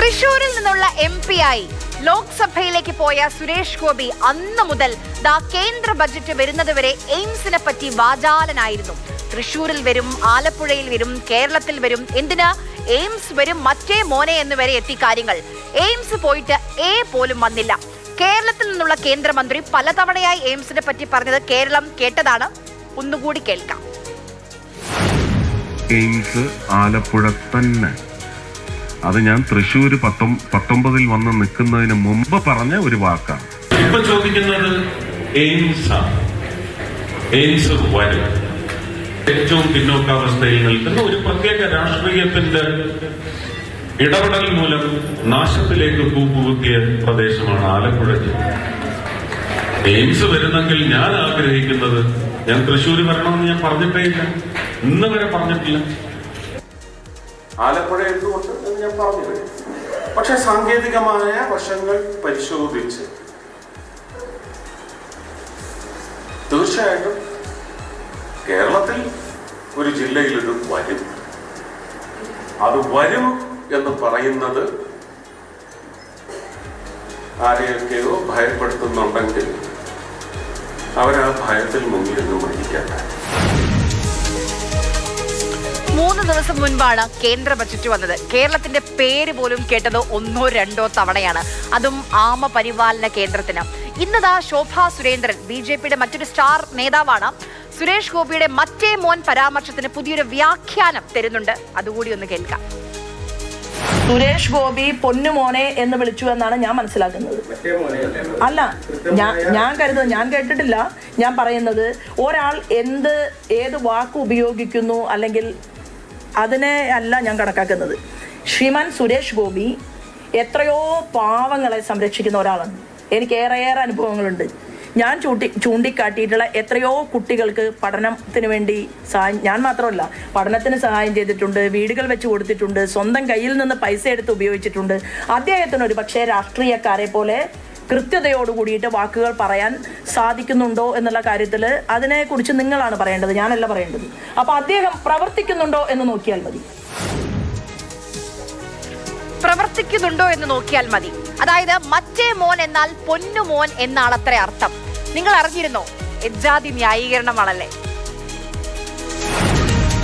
തൃശൂരിൽ നിന്നുള്ള MP-ആയി ലോക്സഭയിലേക്ക് പോയ സുരേഷ് ഗോപി അന്ന് മുതൽ കേന്ദ്ര ബജറ്റ് വരുന്നതുവരെ എയിംസിനെ പറ്റി വാചാലനായിരുന്നു. തൃശൂരിൽ വരും, ആലപ്പുഴയിൽ വരും, കേരളത്തിൽ വരും, എന്തിനാ എയിംസ് വരും, മറ്റേ മോനെ എന്ന് വരെ എത്തി കാര്യങ്ങൾ. എയിംസ് പോയിട്ട് പോലും വന്നില്ല. കേരളത്തിൽ നിന്നുള്ള കേന്ദ്രമന്ത്രി പലതവണയായി എയിംസിനെ പറ്റി പറഞ്ഞത് കേരളം കേട്ടതാണ്. ഒന്നുകൂടി കേൾക്കാം. എയിംസ് ആലപ്പുഴ തന്നെ. അത് ഞാൻ തൃശ്ശൂർ 19 വന്ന് നിൽക്കുന്നതിന് മുമ്പ് പറഞ്ഞ ഒരു വാക്കാണ്. ഇപ്പൊ ചോദിക്കുന്നത് എയിംസ് വരും. ഏറ്റവും പിന്നോക്കാവസ്ഥയിൽ നിൽക്കുന്ന ഒരു പ്രത്യേക രാഷ്ട്രീയത്തിന്റെ ഇടപെടൽ മൂലം നാശത്തിലേക്ക് കൂപ്പുകുത്തിയ പ്രദേശമാണ് ആലപ്പുഴ ജില്ല. എയിംസ് വരുന്നെങ്കിൽ ഞാൻ ആഗ്രഹിക്കുന്നത്, ഞാൻ തൃശ്ശൂർ വരണമെന്ന് ഞാൻ പറഞ്ഞിട്ടേ ഇല്ല, ഇന്ന് വരെ പറഞ്ഞിട്ടില്ല. ആലപ്പുഴ എന്തുകൊണ്ട് എന്ന് ഞാൻ പറഞ്ഞു കഴിഞ്ഞു. പക്ഷെ സാങ്കേതികമായ വശങ്ങൾ പരിശോധിച്ച് തീർച്ചയായിട്ടും കേരളത്തിൽ ഒരു ജില്ലയിലൊരു വരും. അത് വരും എന്ന് പറയുന്നത് ആരെയൊക്കെയോ ഭയപ്പെടുത്തുന്നുണ്ടെങ്കിൽ അവരാ ഭയത്തിൽ മുങ്ങിയെന്ന് മരിക്കട്ടെ. 3 ദിവസം മുൻപാണ് കേന്ദ്ര ബജറ്റ് വന്നത്. കേരളത്തിന്റെ പേര് പോലും കേട്ടത് 1-2 തവണയാണ്, അതും ആമ പരിപാലന കേന്ദ്രത്തിന്. ഇന്നതാ ശോഭാ സുരേന്ദ്രൻ, BJPയുടെ മറ്റൊരു സ്റ്റാർ നേതാവാണ്, സുരേഷ് ഗോപിയുടെ മറ്റേ മോൻ പരാമർശത്തിന് പുതിയൊരു വ്യാഖ്യാനം തരുന്നുണ്ട്. അതുകൂടി ഒന്ന് കേൾക്കാം. സുരേഷ് ഗോപി പൊന്നുമോനെ എന്ന് വിളിച്ചു എന്നാണ് ഞാൻ മനസ്സിലാക്കുന്നത്. അല്ല, ഞാൻ കരുതുന്നത്, ഞാൻ കേട്ടിട്ടില്ല. ഞാൻ പറയുന്നത്, ഒരാൾ ഏത് വാക്ക് ഉപയോഗിക്കുന്നു അല്ലെങ്കിൽ അതിനെ അല്ല ഞാൻ കണക്കാക്കുന്നത്. ശ്രീമാൻ സുരേഷ് ഗോപി എത്രയോ പാവങ്ങളെ സംരക്ഷിക്കുന്ന ഒരാളാണ്. എനിക്ക് ഏറെ അനുഭവങ്ങളുണ്ട്. ഞാൻ ചൂണ്ടിക്കാട്ടിയിട്ടുള്ള എത്രയോ കുട്ടികൾക്ക് പഠനത്തിന് വേണ്ടി ഞാൻ മാത്രമല്ല, പഠനത്തിന് സഹായം ചെയ്തിട്ടുണ്ട്, വീടുകൾ വെച്ച് കൊടുത്തിട്ടുണ്ട്, സ്വന്തം കയ്യിൽ നിന്ന് പൈസ എടുത്ത് ഉപയോഗിച്ചിട്ടുണ്ട്. അദ്ദേഹത്തിന് ഒരു പക്ഷേ രാഷ്ട്രീയക്കാരെ പോലെ കൃത്യതയോട് കൂടിയിട്ട് വാക്കുകൾ പറയാൻ സാധിക്കുന്നുണ്ടോ എന്നുള്ള കാര്യത്തിൽ അതിനെക്കുറിച്ച് നിങ്ങളാണ് പറയേണ്ടത്, ഞാനല്ല പറയേണ്ടത്. അപ്പൊ അദ്ദേഹം പ്രവർത്തിക്കുന്നുണ്ടോ എന്ന് നോക്കിയാൽ മതി. പ്രവർത്തിക്കുന്നുണ്ടോ എന്ന് നോക്കിയാൽ മതി. അതായത് മറ്റേ മോൻ എന്നാൽ പൊന്നുമോൻ എന്നാണ് അത്ര അർത്ഥം. നിങ്ങൾ അറിഞ്ഞിരുന്നോ? എജാതി ന്യായീകരണമാണല്ലേ.